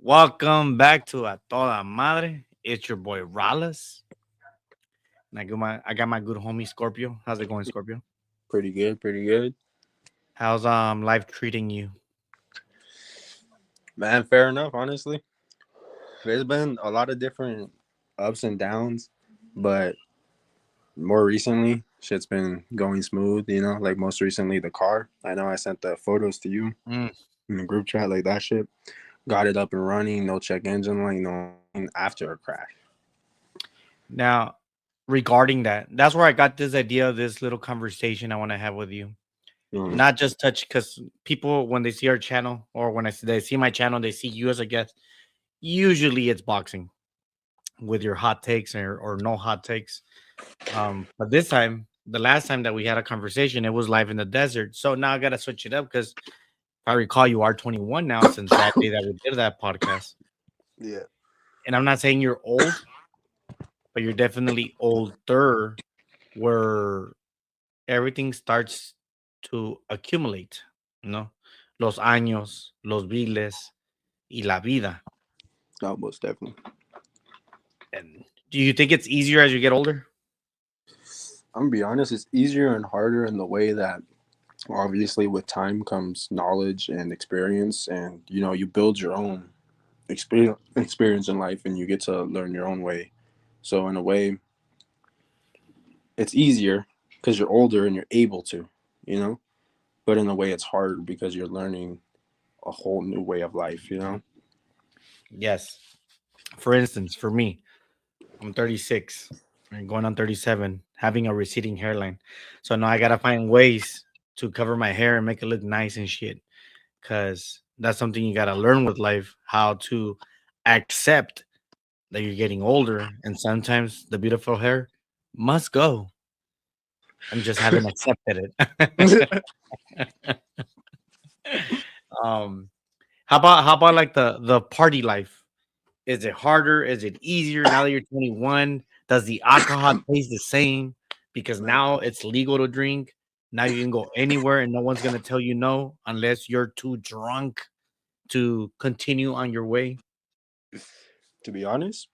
Welcome back to A Toda Madre. It's your boy Rallis. And I got my good homie Scorpio. How's it going, Scorpio? Pretty good, pretty good. How's life treating you? Man, fair enough, honestly. There's been a lot of different ups and downs, but more recently, shit's been going smooth. Like most recently, the car. I know I sent the photos to you Mm. in the group chat, like that shit. Got it up and running, no check engine light, no after a crash. Now, regarding that, that's where I got this idea of this little conversation I want to have with you. Mm. Not just touch, because people, when they see our channel or when they see my channel, they see you as a guest. Usually it's boxing with your hot takes or no hot takes. But this time, the last time that we had a conversation, it was live in the desert. So now I got to switch it up because if I recall, you are 21 now since that day that we did that podcast. Yeah. And I'm not saying you're old, but you're definitely older where everything starts to accumulate, ¿no? Los años, los viles y la vida. No, most definitely. And do you think it's easier as you get older? I'm gonna be honest, it's easier and harder in the way that obviously with time comes knowledge and experience, and you build your own experience in life, and you get to learn your own way. So in a way, it's easier because you're older and you're able to, you know. But in a way, it's harder because you're learning a whole new way of life. Yes. For instance, for me, I'm 36 and going on 37, having a receding hairline. So now I gotta find ways to cover my hair and make it look nice and shit. Cause that's something you gotta learn with life, how to accept that you're getting older and sometimes the beautiful hair must go. And just haven't accepted it. um how about like the party life? Is it harder? Is it easier now that you're 21? Does the alcohol taste the same? Because Man, now it's legal to drink. Now you can go anywhere and no one's gonna tell you no unless you're too drunk to continue on your way. to be honest,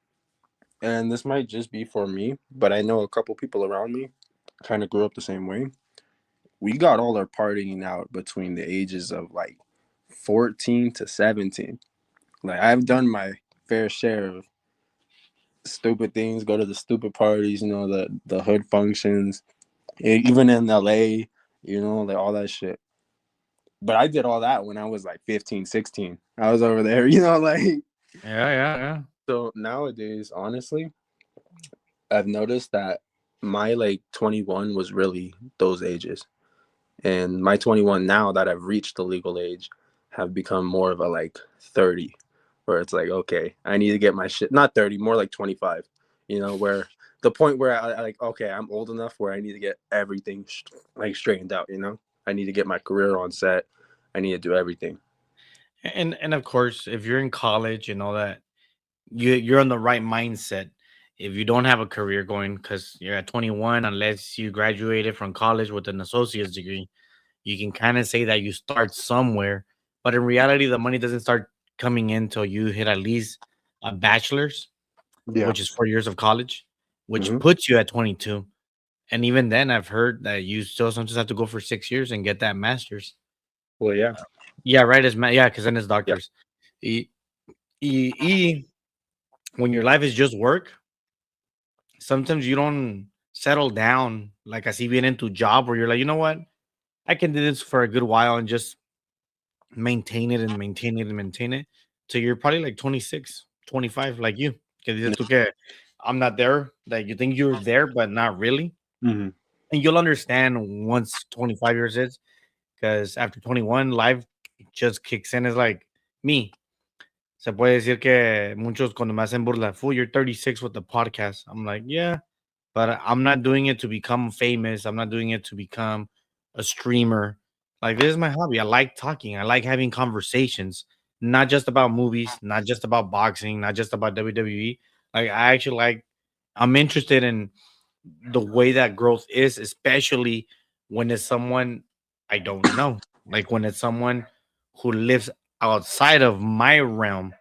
and this might just be for me, but I know a couple people around me kind of grew up the same way. We got all our partying out between the ages of like 14 to 17. Like I've done my fair share of stupid things, go to the stupid parties, the hood functions, even in LA, like all that shit. But I did all that when I was like 15, 16. I was over there, like. Yeah, yeah, yeah. So nowadays, honestly, I've noticed that my like 21 was really those ages. And my 21 now that I've reached the legal age have become more of a like 30, where it's like, okay, I need to get my shit, not 30, more like 25, where the point where I like, okay, I'm old enough where I need to get everything like straightened out. I need to get my career on set. I need to do everything. And of course, if you're in college and all that, you're on the right mindset. If you don't have a career going because you're at 21, unless you graduated from college with an associate's degree, you can kind of say that you start somewhere. But in reality, the money doesn't start coming in until you hit at least a bachelor's, Yeah. which is 4 years of college, which Hmm. puts you at 22. And even then, I've heard that you still sometimes have to go for 6 years and get that master's. Well, yeah. Yeah, right. Yeah, because then it's Yeah. doctors. Y, y when your life is just work, sometimes you don't settle down like I see being into job where you're like, you know what, I can do this for a good while and just maintain it and maintain it and maintain it till you're probably like 26, 25, like you. Que dices tú que I'm not there, that you think you're there, but not really. Hmm. And you'll understand once 25 years is because after 21, life just kicks in. It's like me. Se puede decir que muchos cuando me hacen burla, fool, you're 36 with the podcast. I'm like, yeah, but I'm not doing it to become famous. I'm not doing it to become a streamer. Like, this is my hobby. I like talking. I like having conversations, not just about movies, not just about boxing, not just about WWE. Like, I actually like, I'm interested in the way that growth is, especially when it's someone I don't know. Like when it's someone who lives outside of my realm,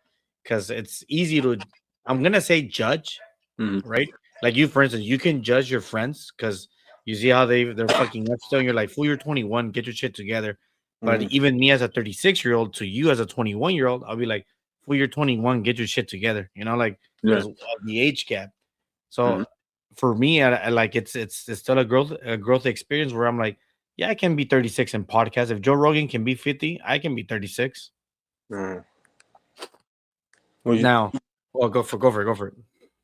because it's easy to, I'm gonna say judge, Mhm. right? Like you, for instance, you can judge your friends because you see how they're fucking up still. And you're like, fool, you're 21, get your shit together. But Mhm. even me as a 36-year-old to you as a 21-year-old, I'll be like, fool, you're 21, get your shit together. You know, like Yeah. because of the age gap. Mhm. So for me, I like it's still a growth experience where I'm like, yeah, I can be 36 in podcast. If Joe Rogan can be 50, I can be 36. Mhm. Well, Now, well, go for it.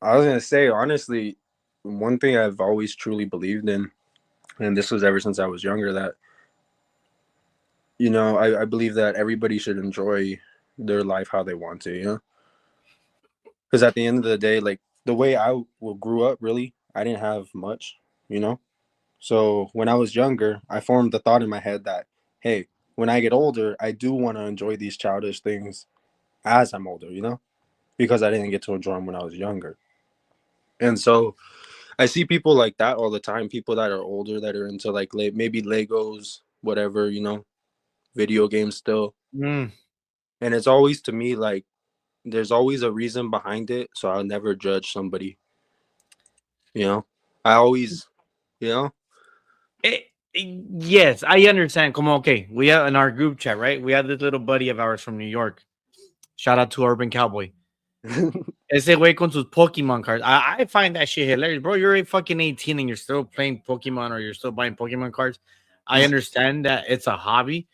I was gonna say honestly, one thing I've always truly believed in, and this was ever since I was younger, that I believe that everybody should enjoy their life how they want to, because at the end of the day, like the way grew up, really, I didn't have much, you know. So when I was younger, I formed the thought in my head that, hey, when I get older, I do want to enjoy these childish things as I'm older, because I didn't get to enjoy them when I was younger. And so I see people like that all the time, people that are older that are into like maybe Legos, whatever, video games still. Mm, And it's always to me like there's always a reason behind it. So I'll never judge somebody, you know? I always, you know? yes, I understand. Come on, okay. We have in our group chat, right? We have this little buddy of ours from New York. Shout out to Urban Cowboy. Ese güey con sus Pokemon cards. I find that shit hilarious, bro. You're a fucking 18 and you're still playing Pokemon or you're still buying Pokemon cards. I understand that it's a hobby,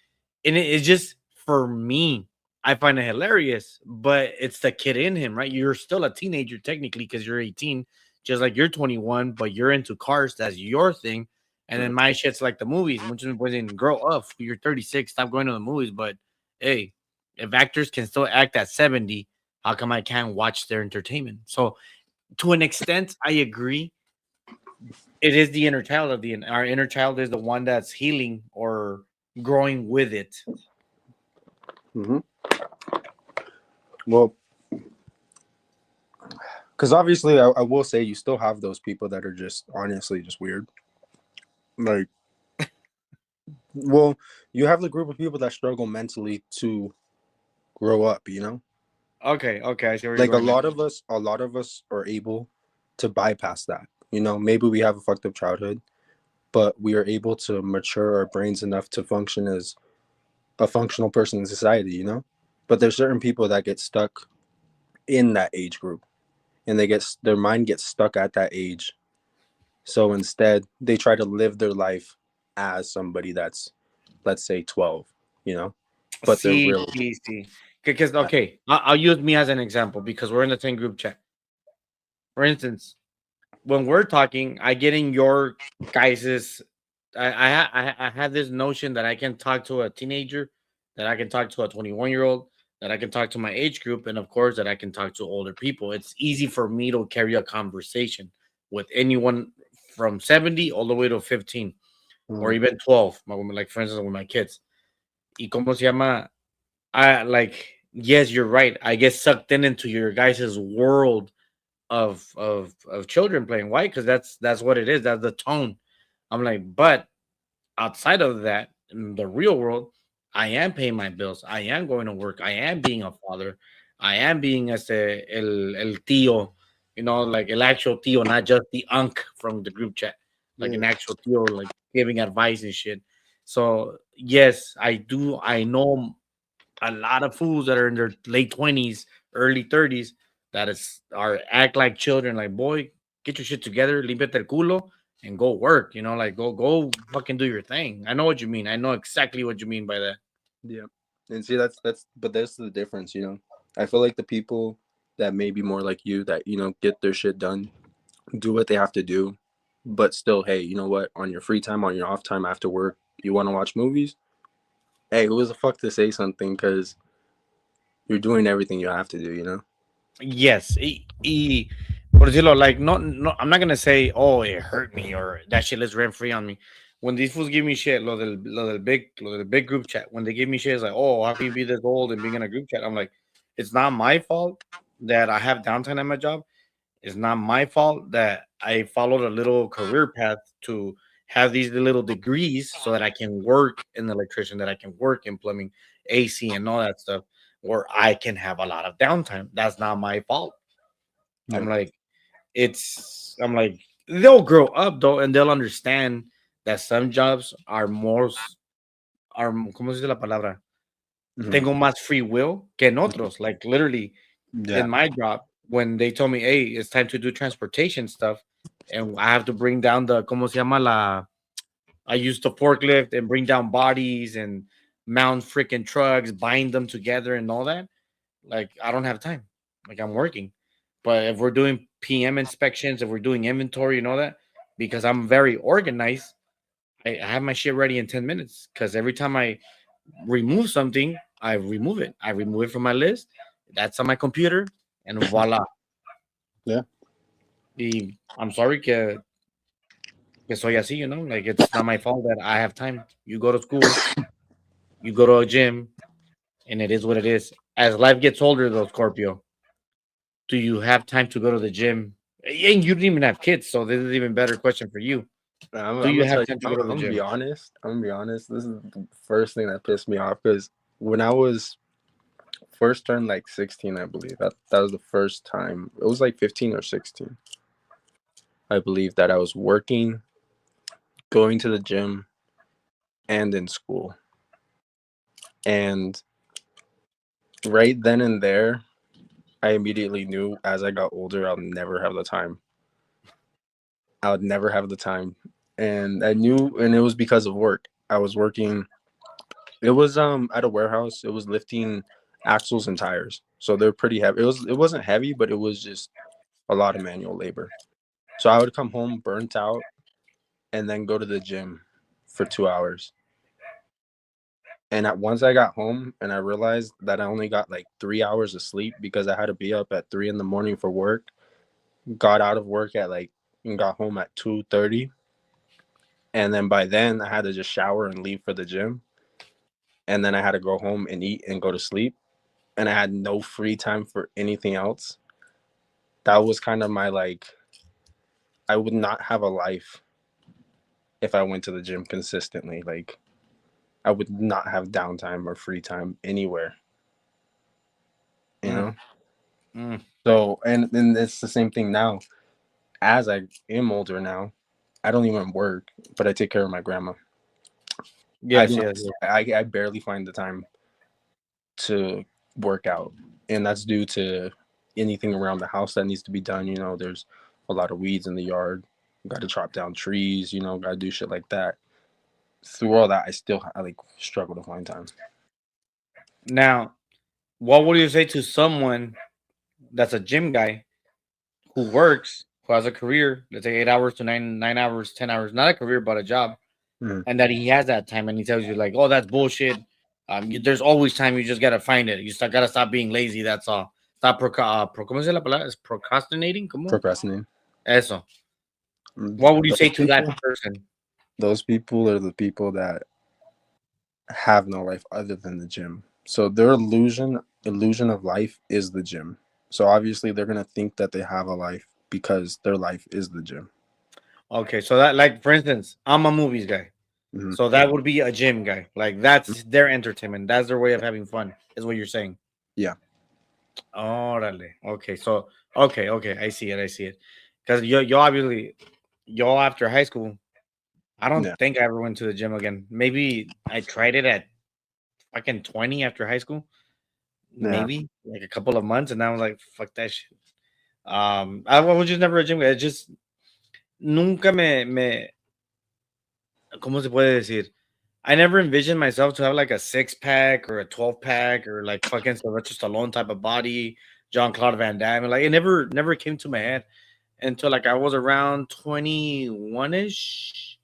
and it's just for me. I find it hilarious, but it's the kid in him, right? You're still a teenager technically because you're 18, just like you're 21, but you're into cars. That's your thing. And then my shit's like the movies. Muchos me pueden grow up. You're 36, stop going to the movies. But hey, if actors can still act at 70, how come I can't watch their entertainment? So to an extent, I agree. It is the inner child of the our inner child is the one that's healing or growing with it. Hmm. Well, because obviously, I will say you still have those people that are just honestly just weird. Like, well, you have the group of people that struggle mentally to grow up, Okay, okay, I see where you're like a going now. lot of us a lot of us are able to bypass that. Maybe we have a fucked up childhood, but we are able to mature our brains enough to function as a functional person in society, but there's certain people that get stuck in that age group, and their mind gets stuck at that age. So instead they try to live their life as somebody that's, let's say, 12, you know but they're See, really see, see. Because okay, I'll use me as an example because we're in the same group chat. For instance, when we're talking, I get in your guys's. I have this notion that I can talk to a teenager, that I can talk to a 21-year-old, that I can talk to my age group, and of course that I can talk to older people. It's easy for me to carry a conversation with anyone from 70 all the way to 15 or Mhm. even 12. Like for instance with my kids. Y como se llama? I like yes, you're right. I get sucked into your guys' world of children playing white because that's what it is. That's the tone. I'm like, but outside of that, in the real world, I am paying my bills. I am going to work. I am being a father. I am being as el tío, like el actual tío, not just the unk from the group chat, like Yeah. an actual tío, like giving advice and shit. So yes, I do. I know a lot of fools that are in their late 20s, early 30s that is are act like children. Like, boy, get your shit together, límpiate el culo, and go work. Like go fucking do your thing. I know what you mean. I know exactly what you mean by that. Yeah. And see, but that's the difference, I feel like the people that may be more like you, that, get their shit done, do what they have to do, but still, hey, you know what? On your free time, on your off time after work, you want to watch movies? Hey, who was the fuck to say something? Because you're doing everything you have to do, Yes, por decirlo, like no, I'm not gonna say, oh, it hurt me or that shit is rent free on me. When these fools give me shit, lo del big group chat, when they give me shit, it's like, oh, how can you be this old and being in a group chat? I'm like, it's not my fault that I have downtime at my job. It's not my fault that I followed a little career path to have these little degrees so that I can work in electrician, that I can work in plumbing, AC, and all that stuff. or I can have a lot of downtime. That's not my fault. Yeah. I'm like, I'm like, they'll grow up though, and they'll understand that some jobs are ¿cómo se dice la palabra? Mhm. Tengo más free will que en otros. Like literally, Yeah. in my job, when they told me, hey, it's time to do transportation stuff, and I have to bring down the, ¿cómo se llama la? I used the forklift and bring down bodies and mount freaking trucks, bind them together and all that. Like, I don't have time. Like, I'm working. But if we're doing PM inspections, if we're doing inventory and all that, because I'm very organized, I have my shit ready in 10 minutes. Because every time I remove something, I remove it. I remove it from my list. That's on my computer, and voila. Yeah. I'm sorry que soy así, you know? Like, it's not my fault that I have time. You go to school, you go to a gym, and it is what it is. As life gets older, though, Scorpio, do you have time to go to the gym? And you don't even have kids, so this is even better question for you. Do I'm you gonna tell have you. time to go to I'm the gonna be gym? honest. I'm gonna be honest. This is the first thing that pissed me off because when I was first turned like 16, I believe that was the first time. It was like 15 or 16. I believe that I was working, going to the gym, and in school. And right then and there, I immediately knew as I got older, I'll never have the time. I would never have the time. And I knew, and it was because of work. I was working, it was at a warehouse. It was lifting axles and tires. So they're pretty heavy. It wasn't heavy, but it was just a lot of manual labor. So I would come home burnt out and then go to the gym for 2 hours. And once I got home and I realized that I only got like 3 hours of sleep because I had to be up at 3 in the morning for work, got out of work at like and got home at 2:30. And then by then I had to just shower and leave for the gym. And then I had to go home and eat and go to sleep. And I had no free time for anything else. That was kind of my like, I would not have a life if I went to the gym consistently. Like, I would not have downtime or free time anywhere, you know? Mm, mm. So, and it's the same thing now. As I am older now, I don't even work, but I take care of my grandma. I Yes, don't, yes, yes. I barely find the time to work out. And that's due to anything around the house that needs to be done. You know, there's a lot of weeds in the yard. Got to chop down trees, you know, got to do shit like that. Through all that, I like struggle to find time. Now, what would you say to someone that's a gym guy who works, who has a career, let's say 8 hours to 9 hours, 10 hours, not a career but a job, Mhm. and that he has that time, and he tells you like, "Oh, that's bullshit. There's always time. You just gotta find it. You gotta stop being lazy. That's all. Stop ¿cómo se la palabra? Es procrastinating. ¿Cómo? Procrastinating. Eso. What would you say Those to that people, person? those people are the people that have no life other than the gym. So their illusion of life is the gym. So obviously they're gonna think that they have a life because their life is the gym. Okay, so that, like, for instance, I'm a movies guy. Mhm. So that would be a gym guy. Like, that's their entertainment. That's their way of having fun, is what you're saying. Yeah. Órale. Okay, so okay, I see it. I see it. Because you obviously, y'all after high school, I don't Yeah. think I ever went to the gym again. Maybe I tried it at fucking 20 after high school. Yeah. Maybe like a couple of months, and I was like, fuck that shit. I was just never a gym guy. It just nunca ¿cómo se puede decir? I never envisioned myself to have like a 6 pack or a 12 pack or like fucking Sylvester Stallone type of body, John Claude Van Damme. Like it never came to my head until like I was around 21 ish,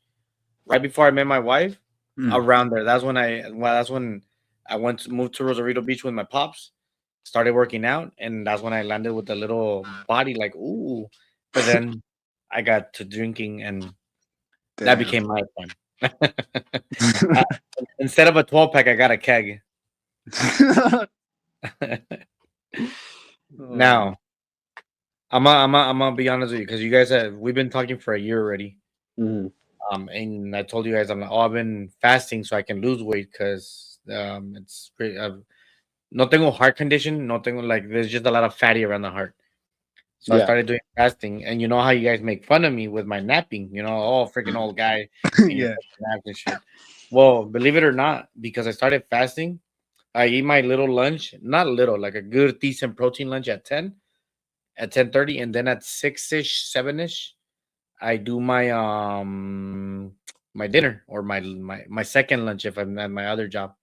right before I met my wife. Mm. Around there, that's when I went to move to Rosarito Beach with my pops. Started working out, and that's when I landed with a little body. Like ooh, but then I got to drinking, and that Damn. became my fun. Uh, instead of a 12 pack, I got a keg. Oh. Now, I'm gonna be honest with you because you guys have we've been talking for a year already. Mhm. And I told you guys I'm like, oh, I've been fasting so I can lose weight because it's pretty. no tengo heart condition, no tengo like there's just a lot of fatty around the heart. So I Yeah. started doing fasting, and you know how you guys make fun of me with my napping, oh, freaking old guy, and your Yeah. naps and shit. Well, believe it or not, because I started fasting, I eat my little lunch, not little, like a good decent protein lunch at 10:30, and then at 6-ish, 7-ish, I do my dinner or my second lunch if I'm at my other job.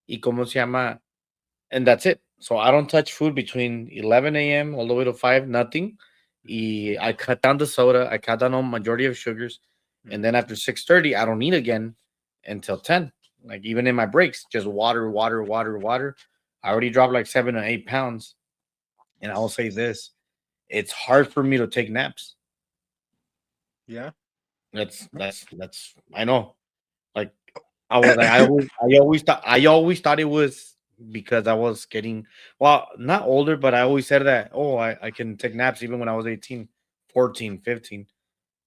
Y como se llama, and that's it. So I don't touch food between 11 a.m. all the way to 5, nothing. I cut down the soda. I cut down on majority of sugars, and then after 6:30, I don't eat again until 10. Like even in my breaks, just water, water, water, water. I already dropped like 7 or 8 pounds, and I will say this: it's hard for me to take naps. Yeah. That's I know. Like I was like I always thought it was because I was getting not older, but I always said that I can take naps even when I was 18, 14, 15.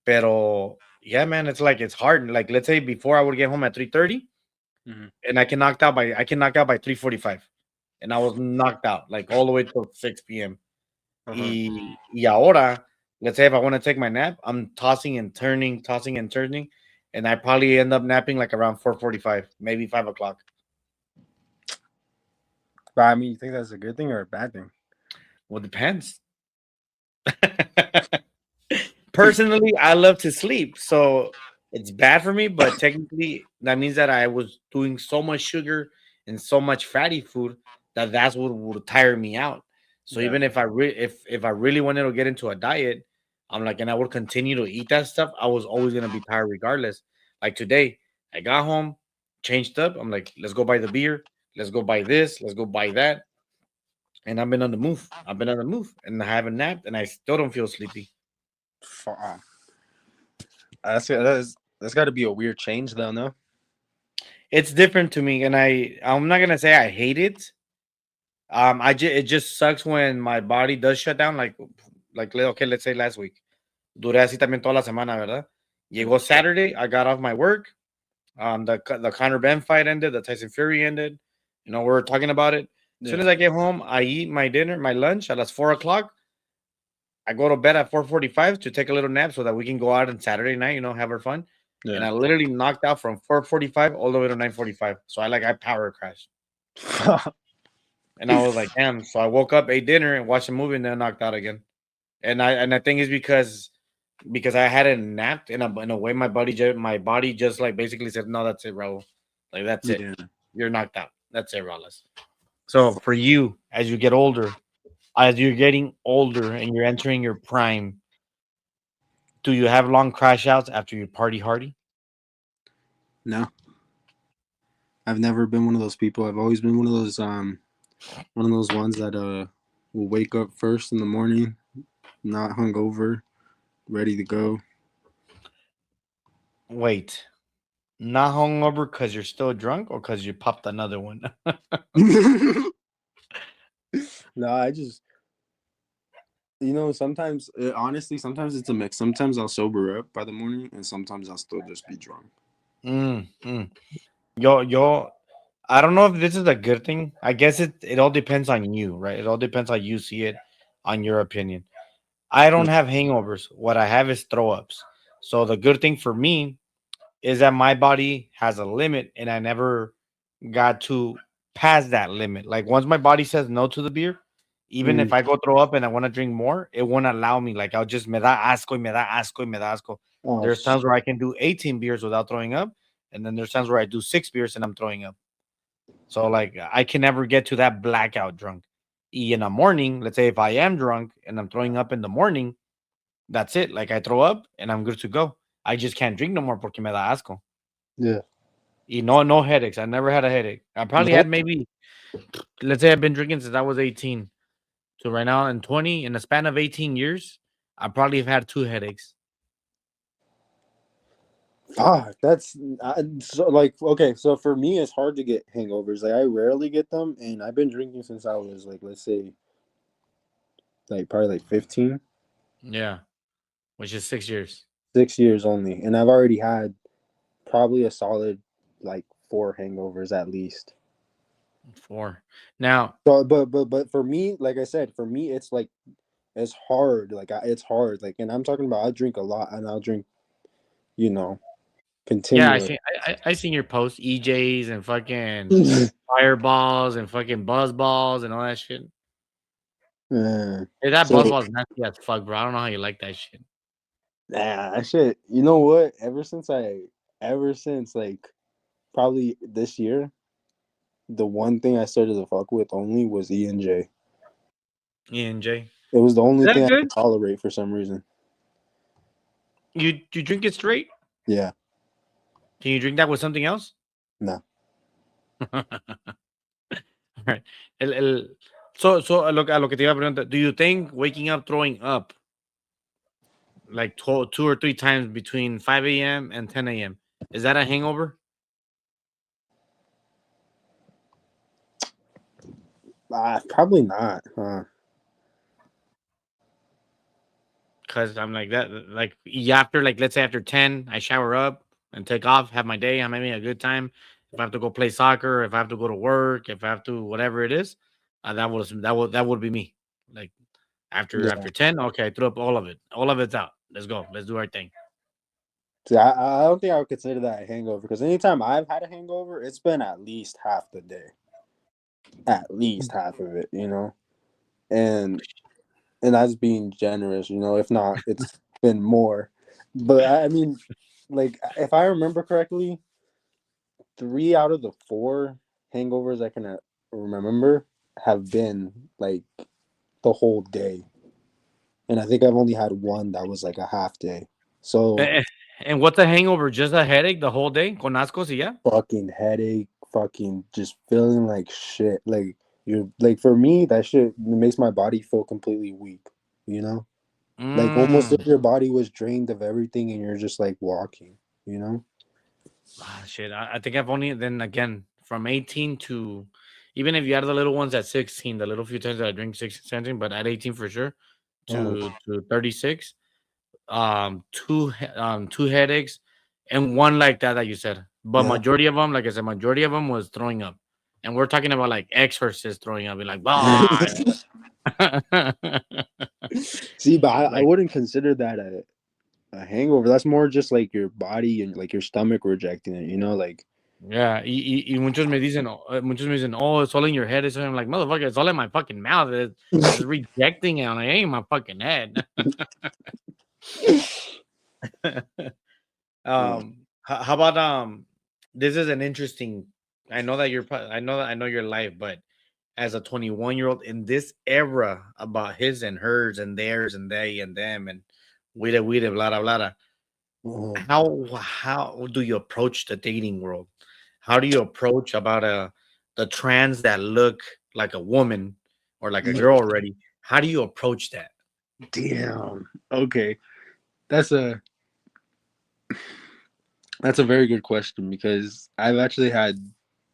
Pero yeah, man, it's like it's hard. Like let's say before I would get home at 3:30 Mhm. and I can knock out by 3:45. And I was knocked out like all the way till 6 p.m. Uh-huh. Y ahora, let's say if I want to take my nap, I'm tossing and turning, and I probably end up napping like around 4:45, maybe 5 o'clock. But I mean, you think that's a good thing or a bad thing? Well, depends. Personally, I love to sleep, so it's bad for me. But technically, that means that I was doing so much sugar and so much fatty food that's what would tire me out. So Yeah. even if I really wanted to get into a diet, I'm like, and I would continue to eat that stuff, I was always gonna be tired regardless. Like today, I got home, changed up. I'm like, let's go buy the beer, let's go buy this, let's go buy that, and I've been on the move. I've been on the move, and I haven't napped, and I still don't feel sleepy. Fuck. That's got to be a weird change, though. No. It's different to me, and I'm not gonna say I hate it. It just sucks when my body does shut down. Okay, let's say last week. Duré así también toda la semana, ¿verdad? Llegó Saturday, I got off my work. The Conor Ben fight ended, the Tyson Fury ended. We were talking about it. As soon Yeah. as I get home, I eat my dinner, my lunch at 4 o'clock. I go to bed at 4:45 to take a little nap so that we can go out on Saturday night, have our fun. And Yeah. I literally knocked out from 4:45 all the way to 9:45. So I power crashed. And I was like, damn. So I woke up, ate dinner, and watched a movie, and then knocked out again. And I think it's because I hadn't napped in a way my body just like basically said, no, that's it, Raul. Like that's it. Yeah. You're knocked out. That's it, Raul. So for you, as you're getting older and you're entering your prime, do you have long crash outs after you party hardy? No, I've never been one of those people. I've always been one of those ones that will wake up first in the morning, not hungover, ready to go. Wait, not hungover because you're still drunk or because you popped another one? No, I just sometimes honestly, sometimes it's a mix. Sometimes I'll sober up by the morning, and sometimes I'll still just be drunk. mm, mm. Yo, I don't know if this is a good thing. I guess it all depends on you, right? It all depends how you see it, on your opinion. I don't have hangovers. What I have is throw ups. So the good thing for me is that my body has a limit and I never got to pass that limit. Like once my body says no to the beer, even if Mm. I go throw up and I want to drink more, it won't allow me. Like I'll just me da asco y me da asco y me da asco. Oh, There's times where I can do 18 beers without throwing up, and then there's times where I do 6 beers and I'm throwing up. So like I can never get to that blackout drunk. In the morning, let's say if I am drunk and I'm throwing up in the morning, that's it. Like I throw up and I'm good to go. I just can't drink no more porque me da asco. yeah. Y no headaches. I never had a headache. I probably No. had maybe, let's say I've been drinking since I was 18. So right now in 20, in the span of 18 years, I probably have had 2 headaches. Fuck, that's so like okay. So for me, it's hard to get hangovers. Like I rarely get them, and I've been drinking since I was like, let's say, like probably like 15, Yeah, which is 6 years. 6 years only, and I've already had probably a solid like 4 hangovers at least. 4. Now, So, but for me, like I said, for me, it's like it's hard. Like it's hard. Like, and I'm talking about I drink a lot, and I'll drink, you know, yeah, continuous. I seen your post EJs and fucking fireballs and fucking buzz balls and all that shit. Uh, Hey, that buzz so ball's nasty as fuck, bro. I don't know how you like that shit. nah, shit. You know what? Ever since like probably this year, the one thing I started to fuck with only was E&J. ENJ. It was the Is only that thing I good? could tolerate for some reason. You drink it straight? Yeah, Can you drink that with something else? no. Alright. So a lo que te iba a preguntar, do you think waking up throwing up like 2 or 3 times between 5 a.m. and 10 a.m. is that a hangover? Probably not. Because I'm like that, like after, like, let's say after 10, I shower up and take off, have my day, I'm having a good time. If I have to go play soccer, if I have to go to work, if I have to whatever it is, that would be me. Like Yeah. after 10, okay, I threw up all of it. All of it's out. Let's go. Let's do our thing. See, I don't think I would consider that a hangover because anytime I've had a hangover, it's been at least half the day, at least half of it, and that's being generous, If not, it's been more. But I mean, like if I remember correctly, 3 out of the 4 hangovers I can remember have been like the whole day, and I think I've only had one that was like a half day. So Eh, And what's a hangover? Just a headache the whole day? Con ascos y ya? fucking headache, fucking just feeling like shit. Like you're like for me, that shit makes my body feel completely weak. You know, like almost Mm. if your body was drained of everything and you're just like walking. You know. Shit. I think I've only, then again, from 18 to, even if you add the little ones at 16, the little few times that I drink 16, 17, but at 18 for sure, Uh, to 36, two headaches and one like that you said. But yeah. majority of them, like I said, majority of them was throwing up. And we're talking about like exorcist throwing up. Be like, bah. See, but I Like, wouldn't consider that a hangover. That's more just like your body and like your stomach rejecting it. Like yeah, y muchos me dicen, oh, it's all in your head. So I'm like, motherfucker, it's all in my fucking mouth. It's rejecting it. I'm like, it ain't in my fucking head. How about this is an interesting. I know your life, but as a 21-year-old in this era about his and hers and theirs and they and them and we blah blah blah. uh, How do you approach the dating world? How do you approach about the trans that look like a woman or like a girl already? How do you approach that? damn. Okay, that's a that's a very good question because I've actually had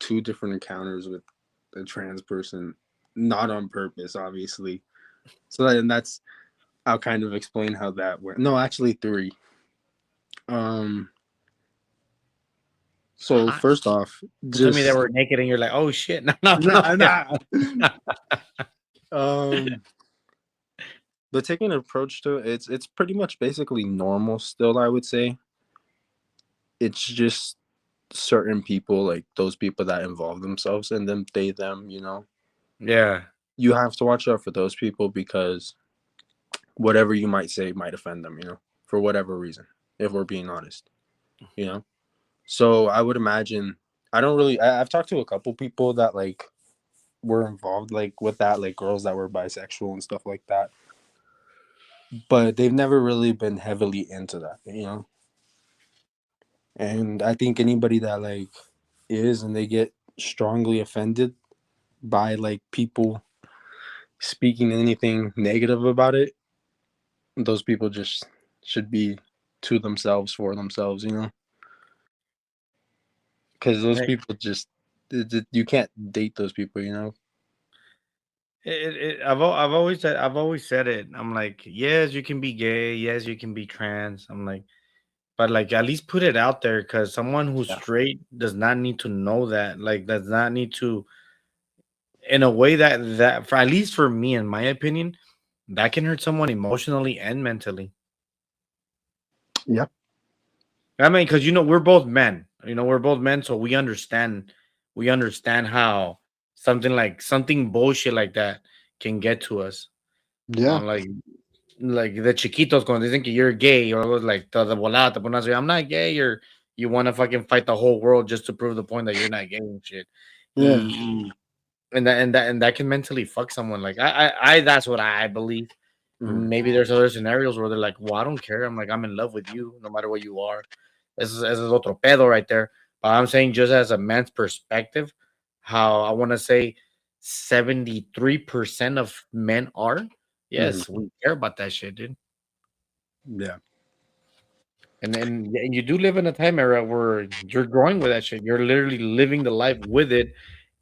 2 different encounters with a trans person, not on purpose, obviously. So then that's I'll kind of explain how that went. No, actually 3. Um. So I, first off, you told me they just were naked and you're like, oh shit, no, no, no. nah, nah. um. The taking approach to it's pretty much basically normal still. I would say it's just certain people like those people that involve themselves in them, they them. Yeah, You have to watch out for those people because whatever you might say might offend them. For whatever reason. If we're being honest. You know. So I would imagine I don't really. I've talked to a couple people that like were involved like with that, like girls that were bisexual and stuff like that. But they've never really been heavily into that. And I think anybody that like is and they get strongly offended by like people speaking anything negative about it, those people just should be to themselves for themselves. Because those Hey, people just you can't date those people. I've always said it. I'm like, yes, you can be gay, yes, you can be trans. I'm like, but like at least put it out there because someone who's Yeah. straight does not need to know that. Like does not need to in a way that for at least for me, in my opinion, that can hurt someone emotionally and mentally. Yeah. I mean, because we're both men. We're both men, so we understand. We understand how something bullshit like that can get to us. Yeah. Like the chiquitos cuando dicen que you're gay or like the volada te pones, I'm not gay, or you want to fucking fight the whole world just to prove the point that you're not gay and shit. Yeah. And that can mentally fuck someone. Like I that's what I believe. Mhm. Maybe there's other scenarios where they're like, well, I don't care. I'm like, I'm in love with you no matter what you are. This is otro pedo right there. But I'm saying just as a man's perspective, how I want to say 73% of men are. Mhm. Yes, we care about that shit, dude. Yeah. And you do live in a time era where you're growing with that shit. You're literally living the life with it.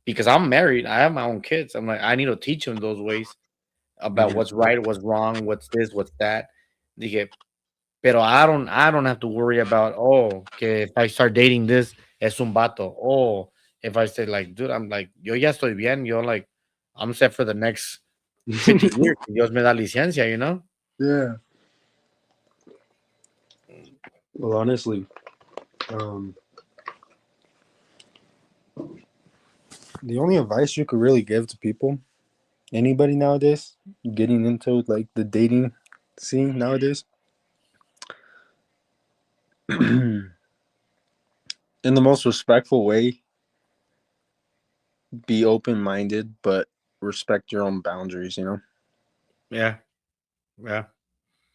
Because I'm married, I have my own kids. I'm like, I need to teach them those ways about Mhm. what's right, what's wrong, what's this, what's that. Dije, pero I don't have to worry about, que if I start dating this, es un vato. Oh, if I say like, dude, I'm like, yo ya estoy bien. Yo like, I'm set for the next 50 years. Dios me da licencia. Yeah. Well, honestly, um, the only advice you could really give to people, anybody nowadays, getting into like the dating scene nowadays, in the most respectful way, be open minded, but respect your own boundaries. Yeah, yeah,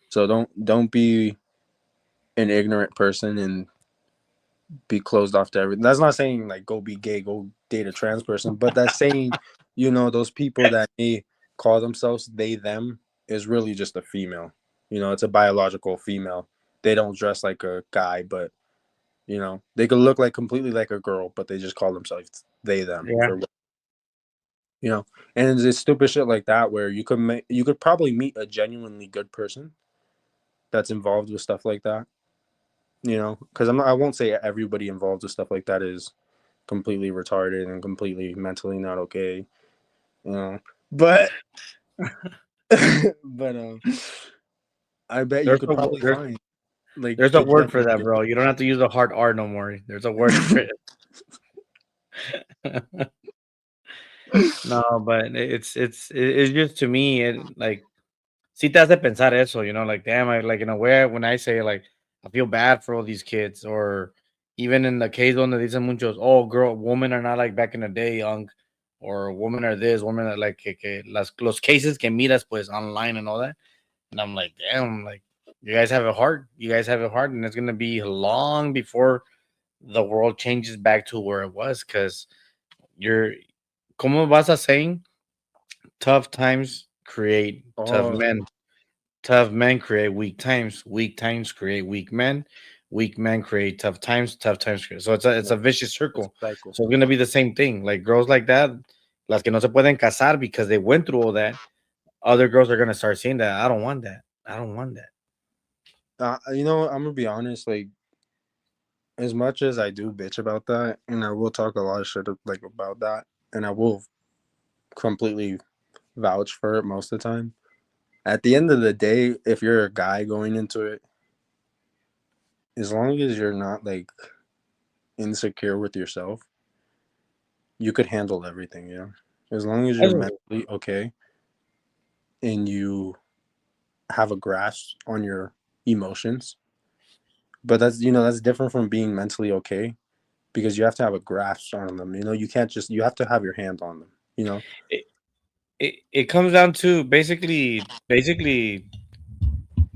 So don't be an ignorant person and be closed off to everything. That's not saying like go be gay, go date a trans person, but that's saying, those people that may call themselves they them is really just a female. It's a biological female. They don't dress like a guy, but they could look like completely like a girl, but they just call themselves they them yeah. for you know. And it's stupid shit like that where you could probably meet a genuinely good person that's involved with stuff like that. Because I won't say everybody involved with stuff like that is completely retarded and completely mentally not okay. But but I bet you There's could a wo- probably there's find like there's a a word for genuine that, good bro. You don't have to use the hard R no more. There's a word for it. No, but it's just to me, like, sí te hace pensar eso, like, damn, like, in a way, when I say, like, I feel bad for all these kids, or even in the case donde dicen muchos, oh, women are not like back in the day, young, or women are this, women are like, que los cases que miras, pues, online and all that, and I'm like, damn, like, you guys have it hard, and it's gonna be long before the world changes back to where it was, because you're, como vas a saying, tough times create tough oh men. Tough men create weak times. Weak times create weak men. Weak men create tough times. Tough times create. So it's a vicious it's circle. a cycle. So it's gonna be the same thing. Like girls like that, las que no se pueden casar because they went through all that. Other girls are gonna start seeing that. I don't want that. I don't want that. I'm gonna be honest, like as much as I do bitch about that, and I will talk a lot of shit like about that, and I will completely vouch for it most of the time. At the end of the day, if you're a guy going into it, as long as you're not like insecure with yourself, you could handle everything, as long as you're That's- mentally okay and you have a grasp on your emotions. But that's different from being mentally okay because you have to have a grasp on them. You can't just you have to have your hand on them. It, it comes down to basically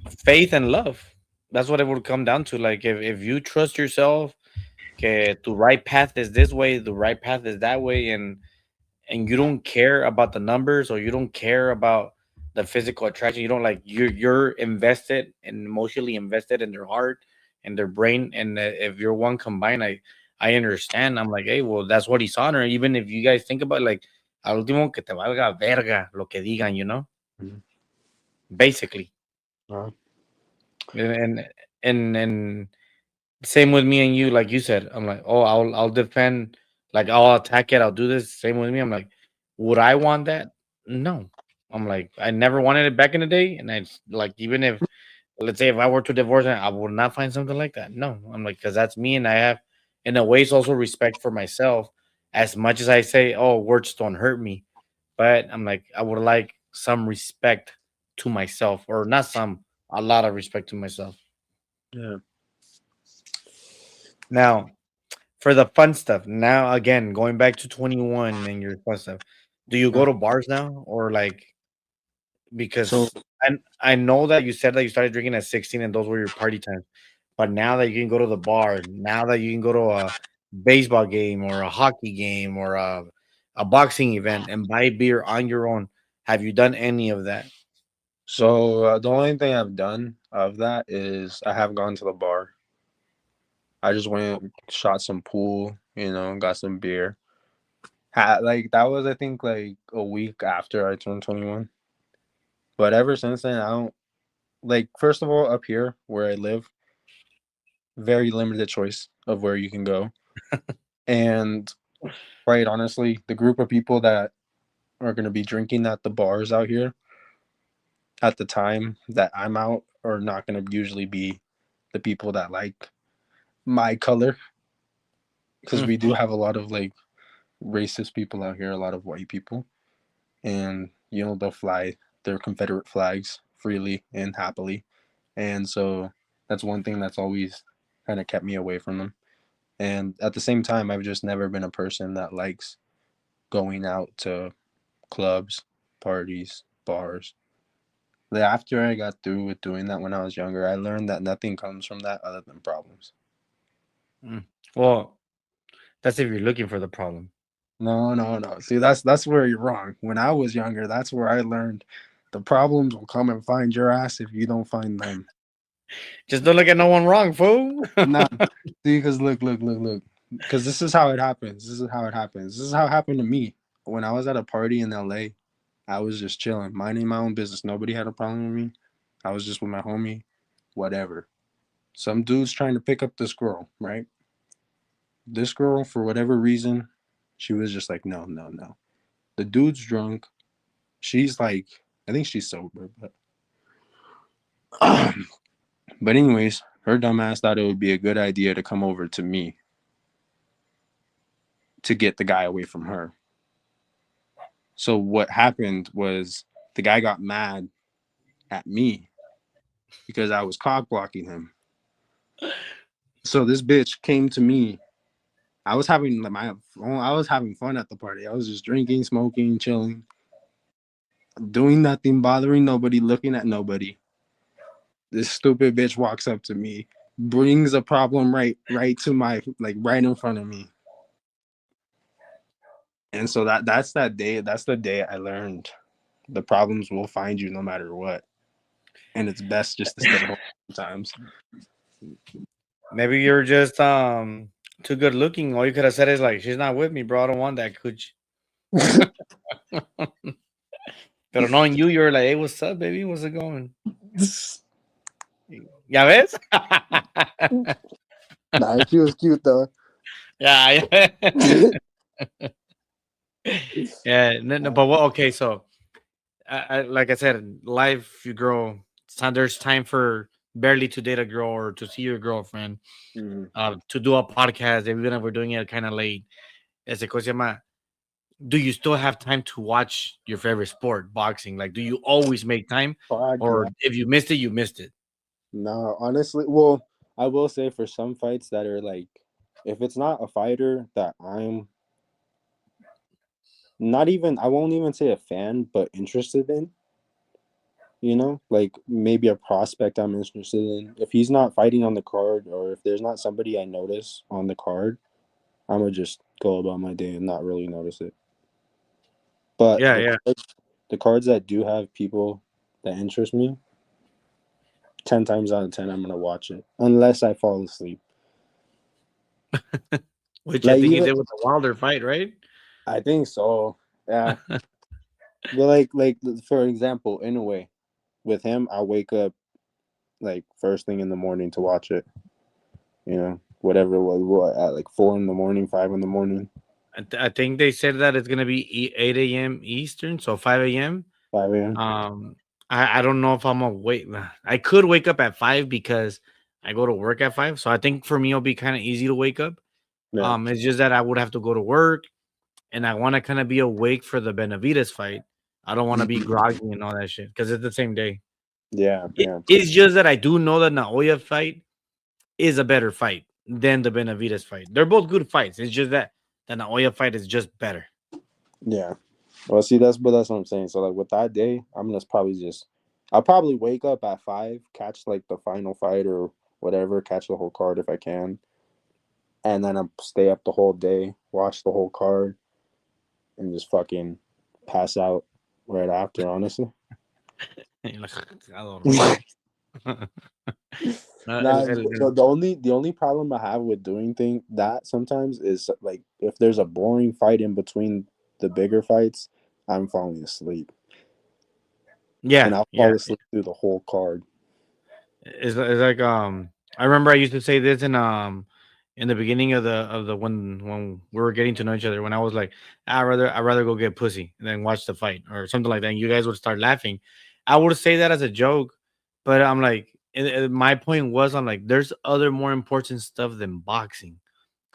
faith and love. That's what it would come down to. Like if you trust yourself, que the right path is this way, the right path is that way, and you don't care about the numbers, or you don't care about the physical attraction, you don't like, you're invested and emotionally invested in their heart and their brain, and if you're one combined, I understand. I'm like, hey, well, that's what he's honoring. Even if you guys think about, like, al último que te valga verga lo que digan, Mhm. basically. Uh, And same with me and you, like you said. I'm like, oh, I'll defend, like I'll attack it, I'll do this. Same with me. I'm like, Would I want that? No. I'm like, I never wanted it back in the day, and I like, even if, let's say, if I were to divorce, I would not find something like that. No, I'm like, because that's me, and I have, in a way, it's also respect for myself. As much as I say, oh, words don't hurt me, but I'm like, I would like some respect to myself, or not some, a lot of respect to myself. Yeah. Now, for the fun stuff, now again, going back to 21 and your fun stuff, do you go to bars now, or like, So because I know that you said that you started drinking at 16 and those were your party times. But now that you can go to the bar, now that you can go to a baseball game or a hockey game or a boxing event and buy beer on your own, have you done any of that? the only thing I've done of that is I have gone to the bar. I just went, shot some pool, got some beer. Like that was, I think, like a week after I turned 21. But ever since then, I don't like. First of all, up here where I live, very limited choice of where you can go, and quite honestly, the group of people that are going to be drinking at the bars out here at the time that I'm out are not going to usually be the people that like my color, because Hmm. we do have a lot of like racist people out here, a lot of white people, and they'll fly their Confederate flags freely and happily, and so that's one thing that's always kind of kept me away from them. And at the same time, I've just never been a person that likes going out to clubs, parties, bars. After I got through with doing that when I was younger, I learned that nothing comes from that other than problems. Mm. Well, that's if you're looking for the problem. No, no, no. See, that's where you're wrong. When I was younger, that's where I learned the problems will come and find your ass if you don't find them. Just don't look at no one wrong, fool. Nah, see, because look. Because this is how it happens. This is how it happens. This is how it happened to me. When I was at a party in LA, I was just chilling, minding my own business. Nobody had a problem with me. I was just with my homie, whatever. Some dude's trying to pick up this girl, right? This girl, for whatever reason, she was just like, no, no, no. The dude's drunk. She's like, I think she's sober, but but anyways, her dumbass thought it would be a good idea to come over to me to get the guy away from her. So what happened was the guy got mad at me because I was cock blocking him. So this bitch came to me. I was having fun at the party. I was just drinking, smoking, chilling, doing nothing, bothering nobody, looking at nobody. This stupid bitch walks up to me, brings a problem right to my, like, right in front of me. And so that's the day I learned the problems will find you no matter what. And it's best just to stay home sometimes. Maybe you're just too good looking. All you could have said is like, she's not with me, bro. I don't want that cooch. But knowing you, you're like, hey, what's up, baby? What's it going? ¿Ya ves? Nah, she was cute though. Yeah, yeah. Yeah, no, but what? Okay, so like I said, life, you grow. There's time for barely to date a girl or to see your girlfriend, Mhm. to do a podcast. Even if we're doing it kind of late, ese cosa se llama, do you still have time to watch your favorite sport, boxing? Like, do you always make time, Fuck or yeah. if you missed it, you missed it? No, honestly, well, I will say for some fights that are like, if it's not a fighter that I'm not even, I won't even say a fan, but interested in, like maybe a prospect I'm interested in. If he's not fighting on the card or if there's not somebody I notice on the card, I'm gonna just go about my day and not really notice it. But Yeah, yeah. the cards that do have people that interest me, 10 times out of 10, I'm gonna watch it unless I fall asleep. Which I Like, think you even, did with the Wilder fight, right? I think so. Yeah. But like for example, in a way, with him, I wake up like first thing in the morning to watch it. Whatever it was, at like 4 in the morning, 5 in the morning. I think they said that it's gonna be 8 a.m. Eastern, so 5 a.m. 5 a.m. Um, I don't know if I'm awake. I could wake up at 5 because I go to work at 5. So I think for me it'll be kind of easy to wake up. Yeah. It's just that I would have to go to work, and I want to kind of be awake for the Benavides fight. I don't want to be Mhm. groggy and all that shit because it's the same day. Yeah, yeah, It's just that I do know that Naoya fight is a better fight than the Benavides fight. They're both good fights. It's just that the Naoya fight is just better. yeah. Well, see, that's what I'm saying. So, like with that day, I'm gonna probably just, I'll probably wake up at 5, catch like the final fight or whatever, catch the whole card if I can, and then I'll stay up the whole day, watch the whole card, and just fucking pass out right after. Honestly, A dormir. No, nah. The only problem I have with doing thing that sometimes is like if there's a boring fight in between the bigger fights, I'm falling asleep, and yeah, I'll yeah. fall asleep through the whole card. It's like I remember I used to say this in the beginning of the when we were getting to know each other when I was like I'd rather go get pussy and then watch the fight or something like that. And you guys would start laughing. I would say that as a joke, but I'm like my point was I'm like there's other more important stuff than boxing.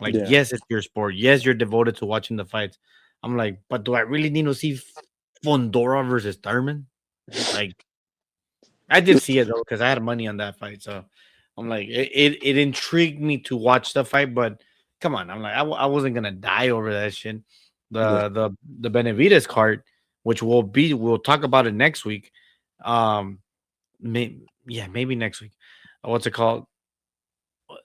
Like Yeah. yes, it's your sport. Yes, you're devoted to watching the fights. I'm like, but do I really need to see Fondora versus Thurman? Like I did see it though because I had money on that fight, so I'm like, it intrigued me to watch the fight, but come on, I'm like, I wasn't gonna die over that shit. Yeah. The Benavides card, which we'll talk about it next week. Um, yeah, maybe next week. What's it called?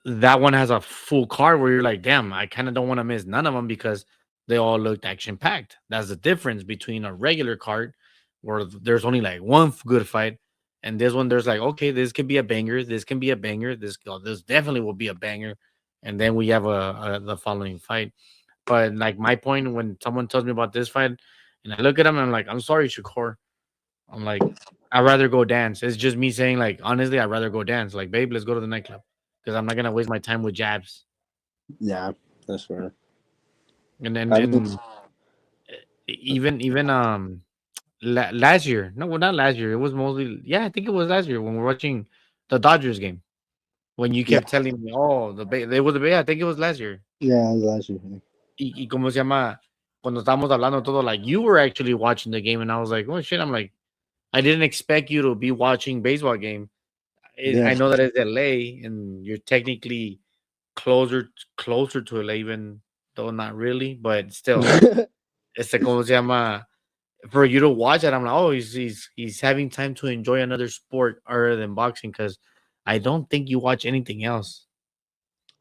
That one has a full card where you're like, damn, I kind of don't want to miss none of them because they all looked action packed. That's the difference between a regular card where there's only like one good fight, and this one there's like, okay, this could be a banger, this can be a banger, this definitely will be a banger, and then we have a the following fight. But like my point when someone tells me about this fight, and I look at him, I'm like, I'm sorry, Shakur. I'm like, I'd rather go dance. It's just me saying, like, honestly, I'd rather go dance. Like, babe, let's go to the nightclub because I'm not gonna waste my time with jabs. Yeah. That's fair. And then I mean, and even last year, no, well, not last year. It was mostly I think it was last year when we were watching the Dodgers game. When you yeah, kept telling me, oh, they were the Bay. I think it was last year. yeah. It was last year. Y cómo se llama cuando estábamos hablando todo, like you were actually watching the game, and I was like, oh shit. I'm like, I didn't expect you to be watching baseball game. Yeah. I know that it's LA, and you're technically closer to LA, even though not really, but still, este como se llama for you to watch that. I'm like, oh, he's having time to enjoy another sport other than boxing because I don't think you watch anything else.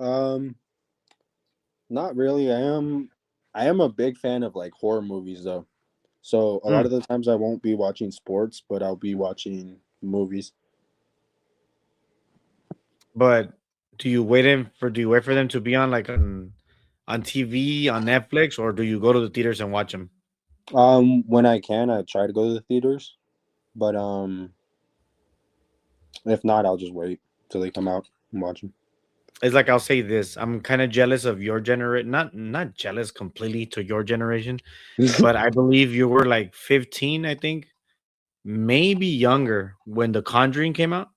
um, Not really. I am a big fan of like horror movies though. So a lot Mm. of the times I won't be watching sports, but I'll be watching movies. But do you wait for them to be on like on TV on Netflix, or do you go to the theaters and watch them? When I can, I try to go to the theaters, but if not, I'll just wait till they come out and watch them. It's like I'll say this: I'm kind of jealous of your generation. Not jealous completely to your generation, but I believe you were like 15, I think, maybe younger when The Conjuring came out,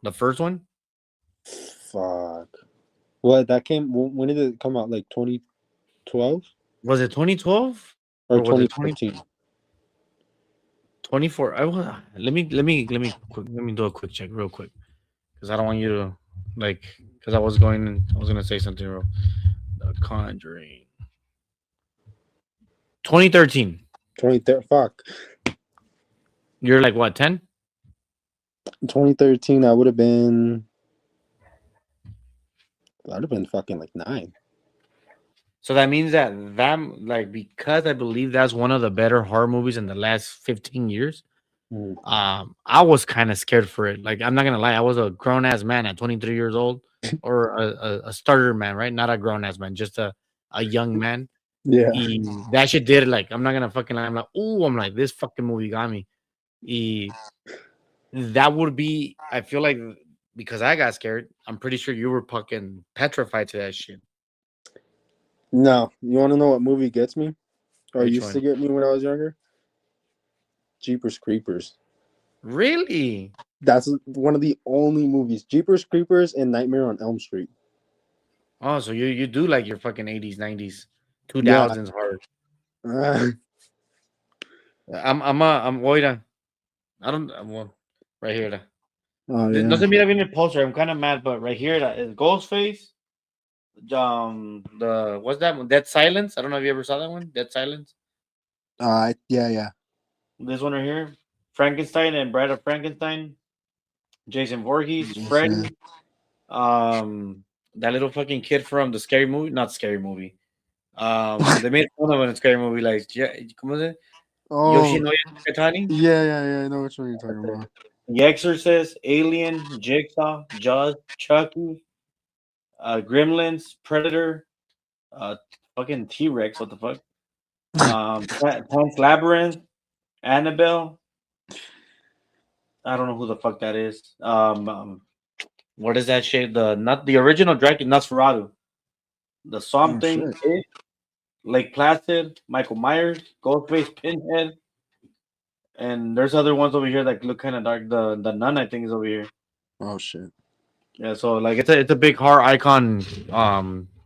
the first one. Fuck. What that came? When did it come out? Like 2012 Was it 2012 or or was it 20 2015? 24? Let me do a quick check real quick because I don't want you to like because I was gonna say something real. The Conjuring 2013. 2013. Fuck. You're like what 10? 2013. I would have been. I'd have been fucking like 9. So that means that like because I believe that's one of the better horror movies in the last 15 years. Mm. I was kind of scared for it. Like I'm not gonna lie, I was a grown ass man at 23 years old, or a starter man, right? Not a grown ass man, just a young man. Yeah. That shit did it. Like I'm not gonna fucking lie. I'm like, oh, I'm like this fucking movie got me. Y that would be. I feel like because I got scared. I'm pretty sure you were fucking petrified to that shit. No, you want to know what movie gets me, or Which used to one? get me when I was younger? Jeepers Creepers. Really? That's one of the only movies. Jeepers Creepers and Nightmare on Elm Street. Oh, so you do like your fucking 80s, 90s, Yeah. 2000s hard. Uh, I'm wait. I don't well, right here. oh No yeah. se mira bien el poster. I'm kind of mad, but right here is Ghostface. The what's that one? Dead Silence. I don't know if you ever saw that one. Dead Silence. Yeah. This one right here. Frankenstein and Bride of Frankenstein. Jason Voorhees. Yes, yeah. Freddy. That little fucking kid from the scary movie. Not scary movie. They made fun of it in scary movie. Like, yeah, ¿cómo se? Oh, Yoshinoya Nakatani. yeah. I know which one you're talking about. The Exorcist. Alien. Jigsaw. Jaws. Chucky. Gremlins. Predator. Uh, Fucking T Rex. What the fuck? Pan's Labyrinth. Annabelle. I don't know who the fuck that is. What is that shit? The not the original Dracula, Nosferatu. The Oh Something, shit. It, Lake Placid, Michael Myers, Ghostface, Pinhead, and there's other ones over here that look kind of dark. The Nun, I think, is over here. Oh shit. Yeah, so like it's a big horror icon,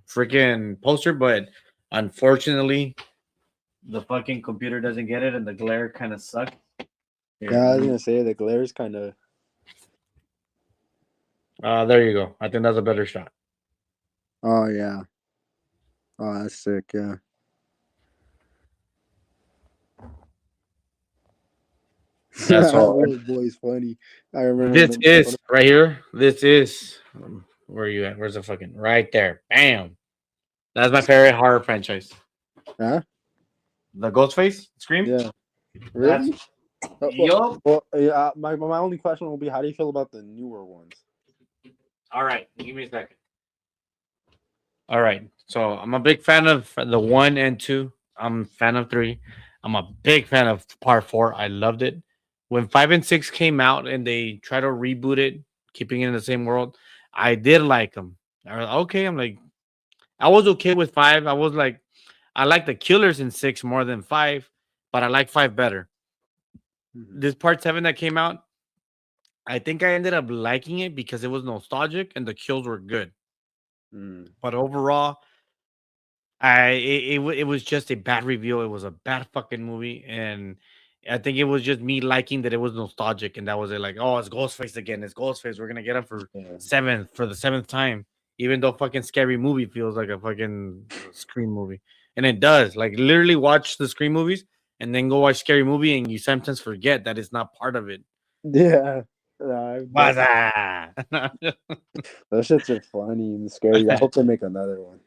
freaking poster, but unfortunately, the fucking computer doesn't get it, and the glare kind of sucks. Here, Yeah, I let was me. gonna say the glare is kind of. There you go. I think that's a better shot. Oh yeah. Oh, that's sick. Yeah. That's That all. little boy's funny. I remember This him making fun is right here. This is where are you at? Where's the fucking right there? Bam. That's my favorite horror franchise. Huh? The Ghostface Scream. Yeah. That's Really? Well, yo. yeah. My only question will be, how do you feel about the newer ones? All right, give me a second. All right, so I'm a big fan of the 1 and 2. I'm a fan of 3. I'm a big fan of Part 4. I loved it. When 5 and 6 came out and they tried to reboot it, keeping it in the same world, I did like them. I was okay. I'm like, I was okay with 5. I was like, I like the killers in 6 more than 5, but I like 5 better. Mhm. This Part 7 that came out, I think I ended up liking it because it was nostalgic and the kills were good. Mm. But overall, it was just a bad review. It was a bad fucking movie, and I think it was just me liking that it was nostalgic, and that was it. Like, oh, it's Ghostface again. It's Ghostface. We're gonna get him Yeah. for the seventh time, even though fucking scary movie feels like a fucking Scream movie, and it does. Like, literally watch the Scream movies and then go watch scary movie, and you sometimes forget that it's not part of it. Yeah. Nah, Baza! those shits are funny and scary. I hope they make another one.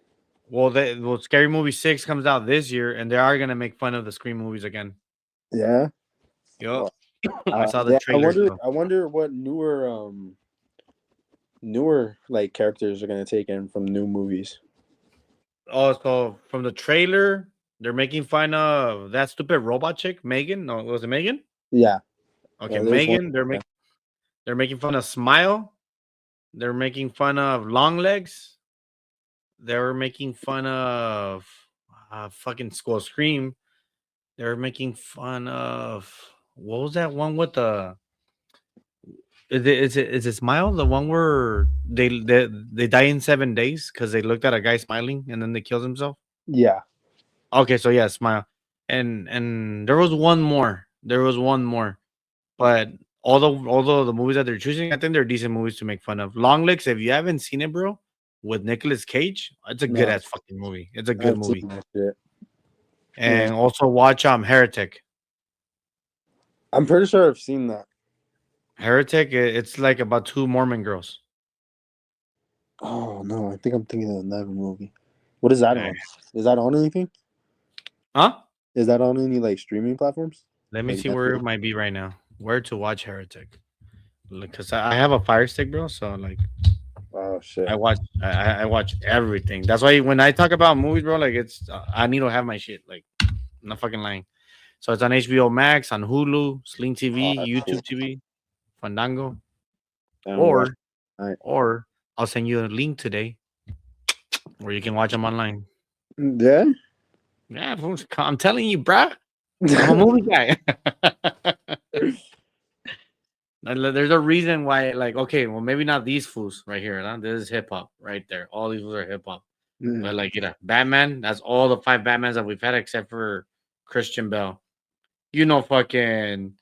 Well, Scary Movie 6 comes out this year, and they are gonna make fun of the Scream movies again. Yeah. Yup. Well, I saw the yeah. I trailers, wonder. bro. I wonder what newer like characters are gonna take in from new movies. Oh, so from the trailer, they're making fun of that stupid robot chick, Megan. No, was it Megan? Yeah. Okay, Yeah. There's one. Megan. Yeah. They're making fun of Smile. They're making fun of Long Legs. They were making fun of fucking Skull Scream. They were making fun of what was that one with the is it Smile? The one where they die in 7 days because they looked at a guy smiling and then they killed himself. Yeah. Okay, so yeah, Smile. And there was one more. There was one more. But although the movies that they're choosing, I think they're decent movies to make fun of. Long Legs, if you haven't seen it, bro, with Nicolas Cage, it's a good No, ass fucking movie. It's a good I've seen movie. that shit. Yeah. And also watch Heretic. I'm pretty sure I've seen that. Heretic, it's like about two Mormon girls. Oh no, I think I'm thinking of another movie. What is that Eh, on? Is that on anything? Huh? Is that on any like streaming platforms? Let me Like see where Netflix? it might be right now. Where to watch Heretic? Because I have a Fire Stick, bro. So like Oh shit. I watch everything. That's why when I talk about movies, bro, like it's I need to have my shit. Like I'm not fucking lying. So it's on HBO Max, on Hulu, Sling Oh, TV, that's cool. YouTube TV, Fandango, I'm gonna watch or it tonight. or I'll send you a link today where you can watch them online. Yeah. Yeah, I'm telling you, bruh. I'm a movie guy. There's a reason why, like, okay, well, maybe not these fools right here. Huh? This is hip hop right there. All these fools are hip hop. Yeah. But like, Batman. That's all the 5 Batmans that we've had except for Christian Bell. Fucking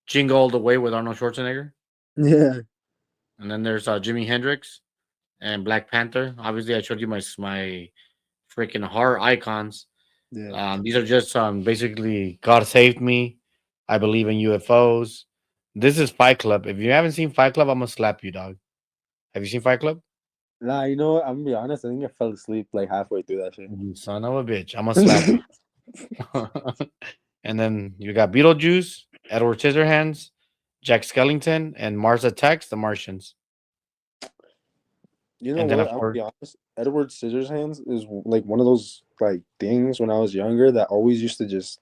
Jingle All the Way with Arnold Schwarzenegger, Yeah. and then there's Jimi Hendrix and Black Panther. Obviously, I showed you my freaking horror icons. Yeah. These are just basically God Saved Me. I believe in UFOs. This is Fight Club. If you haven't seen Fight Club, I'm gonna slap you, dog. Have you seen Fight Club? Nah, you know what? I'm gonna be honest. I think I fell asleep like halfway through that shit. You son of a bitch. I'm gonna slap you. And then you got Beetlejuice, Edward Scissorhands, Jack Skellington, and Mars Attacks, the Martians. You know And then what? of I'm gonna course, be honest. Edward Scissorhands is like one of those like things when I was younger that always used to just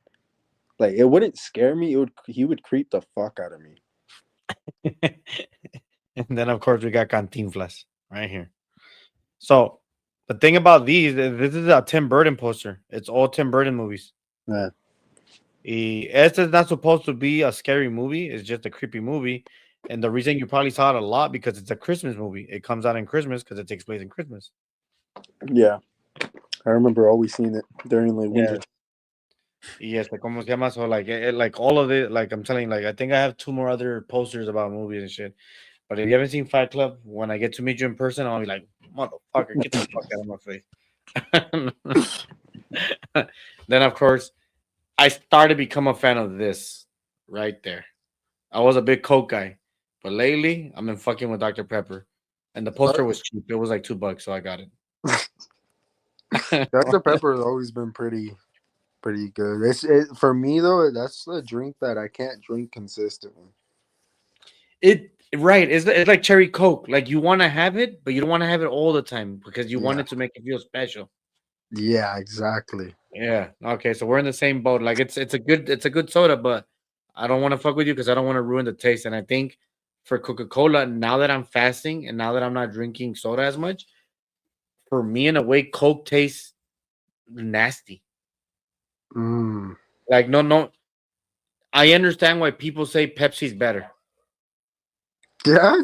like it wouldn't scare me. He would creep the fuck out of me. and then of course we got Cantinflas right here. So the thing about this is a Tim Burton poster. It's all Tim Burton movies. Yeah. Este is not supposed to be a scary movie. It's just a creepy movie. And the reason you probably saw it a lot because it's a Christmas movie. It comes out in Christmas because it takes place in Christmas. Yeah. I remember always seeing it during like winter. Yeah. Yes, like como se llama? So like all of it, like I'm telling you, like I think I have 2 more other posters about movies and shit. But if you haven't seen Fight Club, when I get to meet you in person, I'll be like, motherfucker, get the fuck out of my face. Then of course, I started to become a fan of this right there. I was a big Coke guy, but lately I'm in fucking with Dr. Pepper. And the poster was cheap. It was like $2, so I got it. Dr. Pepper has always been pretty good. For me though, that's a drink that I can't drink consistently. It's like cherry Coke. Like you want to have it, but you don't want to have it all the time because you want it to make it feel special. Yeah, exactly. Yeah. Okay. So we're in the same boat. Like it's a good soda, but I don't want to fuck with you because I don't want to ruin the taste. And I think for Coca-Cola, now that I'm fasting and now that I'm not drinking soda as much, for me in a way, Coke tastes nasty. Mm. Like no. I understand why people say Pepsi's better. Yeah.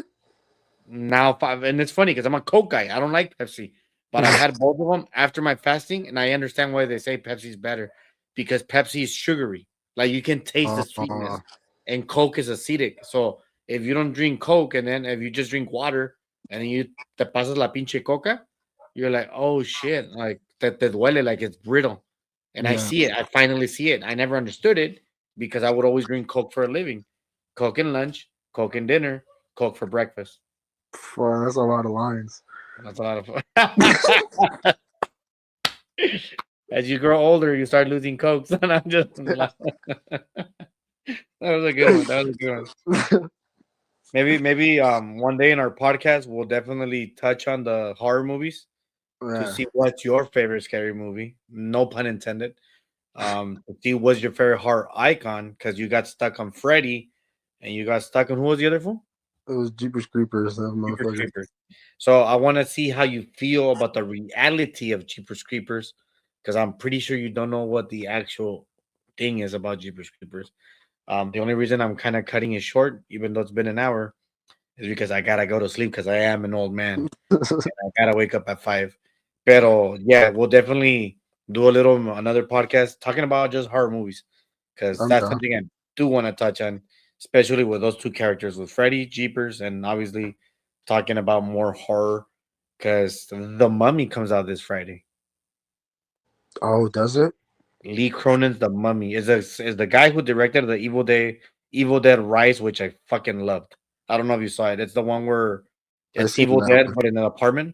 Now, and it's funny because I'm a Coke guy. I don't like Pepsi, but I've had both of them after my fasting, and I understand why they say Pepsi's better because Pepsi is sugary. Like you can taste the sweetness, and Coke is acidic. So if you don't drink Coke, and then if you just drink water, and then you te pasas la pinche coca, you're like, oh shit, like te duele, like it's brittle. And I see it. I finally see it. I never understood it because I would always drink Coke for a living. Coke in lunch, Coke in dinner, Coke for breakfast. Well, that's a lot of lines. That's a lot of fun. As you grow older, you start losing cokes. And I'm just that was a good one. That was a good one. Maybe one day in our podcast we'll definitely touch on the horror movies to see what's your favorite scary movie. No pun intended. To see what's your favorite horror icon because you got stuck on Freddy and you got stuck on who was the other fool? It was Jeepers Creepers, that motherfucker. Creepers. So I want to see how you feel about the reality of Jeepers Creepers, because I'm pretty sure you don't know what the actual thing is about Jeepers Creepers. The only reason I'm kind of cutting it short, even though it's been an hour, is because I gotta go to sleep because I am an old man. And I gotta wake up at 5. Pero yeah, we'll definitely do another podcast talking about just horror movies because that's something I do want to touch on, especially with those 2 characters with Freddy, Jeepers, and obviously talking about more horror because The Mummy comes out this Friday. Oh, does it? Lee Cronin's The Mummy is the guy who directed the Evil Dead Rise, which I fucking loved. I don't know if you saw it. It's the one where it's Evil Dead but in an apartment.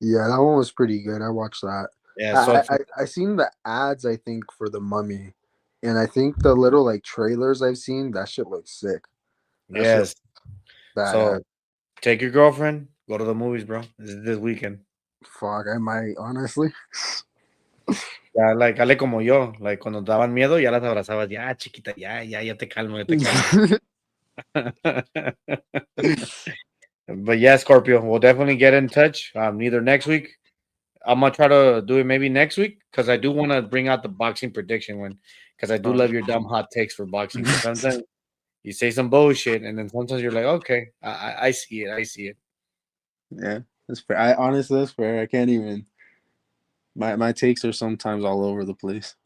Yeah, that one was pretty good. I watched that. Yeah, so I seen the ads, I think, for The Mummy, and I think the little like trailers I've seen, that shit looks sick. Yes. So take your girlfriend, go to the movies, bro. This weekend. Fuck, I might, honestly. Ya, like, hale como yo. Like, cuando daban miedo, ya las abrazabas. Ya, chiquita, ya te calmo, ya te calmo. But yeah, Scorpio, we'll definitely get in touch. Either next week, I'm gonna try to do it maybe next week because I do want to bring out the boxing prediction one because I do Oh. love your dumb hot takes for boxing. Because sometimes you say some bullshit and then sometimes you're like, okay, I see it, I see it. Yeah, that's fair. I honestly, that's fair. I can't even. My takes are sometimes all over the place.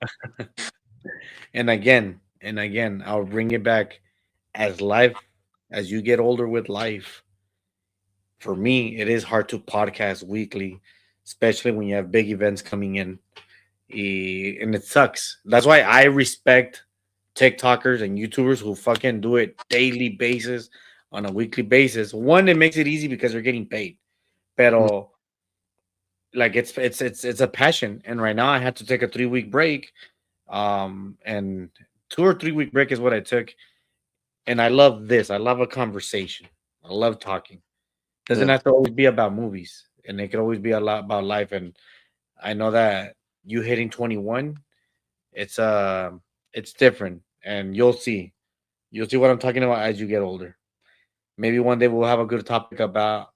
And again, I'll bring it back as life as you get older with life. For me, it is hard to podcast weekly, especially when you have big events coming in. And it sucks. That's why I respect TikTokers and YouTubers who fucking do it daily basis on a weekly basis. One, it makes it easy because they're getting paid. Pero like it's a passion. And right now I had to take a 3 week break. And 2 or 3 week break is what I took. And I love this. I love a conversation. I love talking. Doesn't Yeah, have to always be about movies. And it could always be a lot about life. And I know that you hitting 21, it's it's different. And you'll see what I'm talking about as you get older. Maybe one day we'll have a good topic about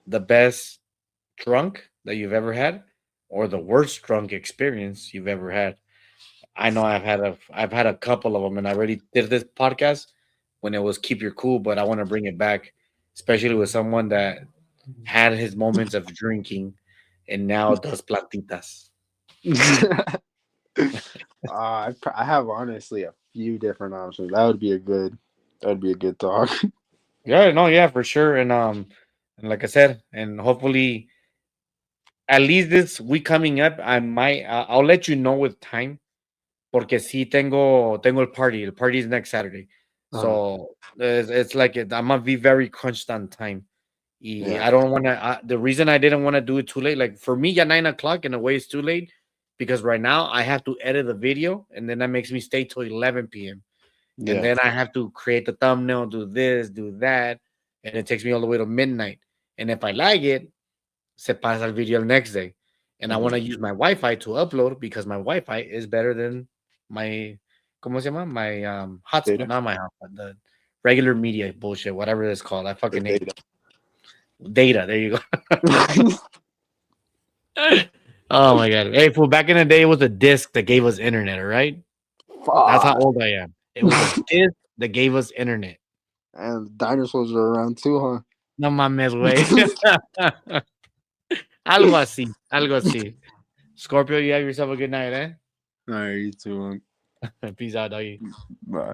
the best drunk that you've ever had or the worst drunk experience you've ever had. I know I've had a couple of them, and I already did this podcast when it was keep your cool, but I want to bring it back, especially with someone that had his moments of drinking and now does platitas. I have honestly a few different options. That would be a good. That would be a good talk. Yeah, no, yeah, for sure. And like I said, and hopefully at least this week coming up, I might I'll let you know with time porque sí tengo el party. The party is next Saturday. So it's like I'm gonna be very crunched on time. Yeah. I don't want to. The reason I didn't want to do it too late, like for me, at 9 o'clock in a way, it's too late because right now I have to edit the video, and then that makes me stay till 11 p.m. And Yeah. then I have to create the thumbnail, do this, do that, and it takes me all the way to midnight. And if I like it, se pasa el video the next day. And I want to use my Wi-Fi to upload because my Wi-Fi is better than my, ¿cómo se llama? My hotspot, Data. not my hotspot, the regular media bullshit, whatever it's called. I The fucking hate data. data. There you go. Oh my god. Hey, fool, back in the day, it was a disc that gave us internet, all right? That's how Fuck. old I am. It was a disc that gave us internet. And the dinosaurs are around too, huh? No mames, güey. Algo así, algo así. Scorpio, you have yourself a good night, eh? All right, you too. Peace out, doggy. Bye.